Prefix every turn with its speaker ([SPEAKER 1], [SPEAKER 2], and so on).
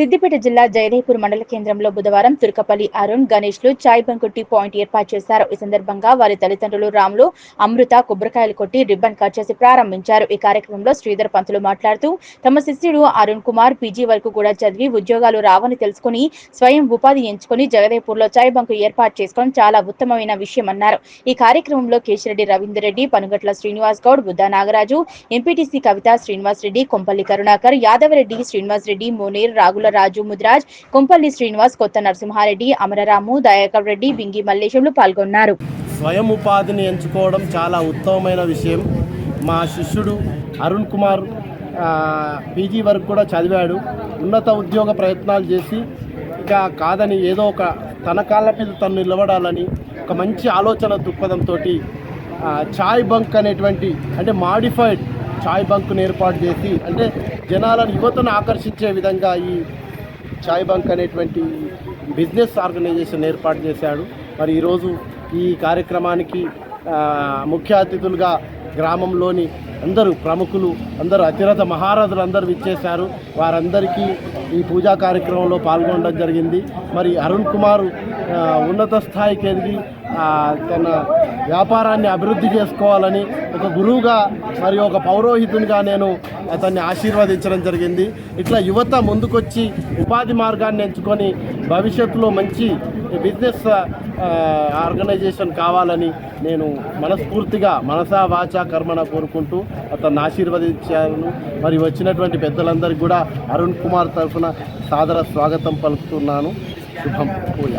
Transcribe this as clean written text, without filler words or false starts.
[SPEAKER 1] సిద్దిపేట జిల్లా జయదేపూర్ మండల కేంద్రంలో బుధవారం తుర్కపల్లి అరుణ్ గణేష్లు చాయ్ బంకు టీ పాయింట్ ఏర్పాటు చేశారు. ఈ సందర్భంగా వారి తల్లిదండ్రులు రాములు, అమృత కొబ్బరికాయలు కొట్టి రిబ్బన్ కట్ చేసి ప్రారంభించారు. ఈ కార్యక్రమంలో శ్రీధర్ పంతులు మాట్లాడుతూ తమ శిష్యుడు అరుణ్ కుమార్ పీజీ వరకు కూడా చదివి ఉద్యోగాలు రావని తెలుసుకుని స్వయం ఉపాధి ఎంచుకుని జగదేపూర్ లో చాయ్ బంకు ఏర్పాటు చేసుకోవడం చాలా ఉత్తమమైన విషయమన్నారు. ఈ కార్యక్రమంలో కేశిరెడ్డి రవీందర్ రెడ్డి, పనుగట్ల శ్రీనివాస్ గౌడ్, బుద్ధా నాగరాజు, ఎంపీటీసీ కవిత, శ్రీనివాస్ రెడ్డి, కొంపల్లి కరుణాకర్, యాదవరెడ్డి, శ్రీనివాస్ రెడ్డి, మోనీర్, రాగుల రాజు ముద్రాజ్, కొంపల్లి శ్రీనివాస్, కొత్త నరసింహారెడ్డి, అమరరాము, దయాకర్ రెడ్డి, బింగి మల్లేశంలు పాల్గొన్నారు.
[SPEAKER 2] స్వయం ఉపాధిని ఎంచుకోవడం చాలా ఉత్తమమైన విషయం. మా శిష్యుడు అరుణ్ కుమార్ పీజీ వరకు కూడా చదివాడు. ఉన్నత ఉద్యోగ ప్రయత్నాలు చేసి ఇక కాదని ఏదో ఒక తన కాళ్ళ మీద తను నిలబడాలని ఒక మంచి ఆలోచన దృక్పథంతో చాయ్ బంక్ అనేటువంటి అంటే మాడిఫైడ్ చాయ్ బంక్ను ఏర్పాటు చేసి అంటే జనాలను యువతను ఆకర్షించే విధంగా ఈ చాయ్ బంక్ అనేటువంటి బిజినెస్ ఆర్గనైజేషన్ ఏర్పాటు చేశాడు. మరి ఈరోజు ఈ కార్యక్రమానికి ముఖ్య అతిథులుగా గ్రామంలోని అందరూ ప్రముఖులు, అందరూ అతిరథ మహారథులు అందరూ విచ్చేశారు. వారందరికీ ఈ పూజా కార్యక్రమంలో పాల్గొనడం జరిగింది. మరి అరుణ్ కుమార్ ఉన్నత స్థాయికి ఎదిగి తన వ్యాపారాన్ని అభివృద్ధి చేసుకోవాలని ఒక గురువుగా మరియు ఒక పౌరోహితునిగా నేను అతన్ని ఆశీర్వదించడం జరిగింది. ఇట్లా యువత ముందుకొచ్చి ఉపాధి మార్గాన్ని ఎంచుకొని భవిష్యత్తులో మంచి బిజినెస్ ఆర్గనైజేషన్ కావాలని నేను మనస్ఫూర్తిగా మనసా వాచా కర్మణ కోరుకుంటూ అతన్ని ఆశీర్వదించాను. మరి వచ్చినటువంటి పెద్దలందరికీ కూడా అరుణ్ కుమార్ తరఫున సాదర స్వాగతం పలుకుతున్నాను. శుభం పూజ.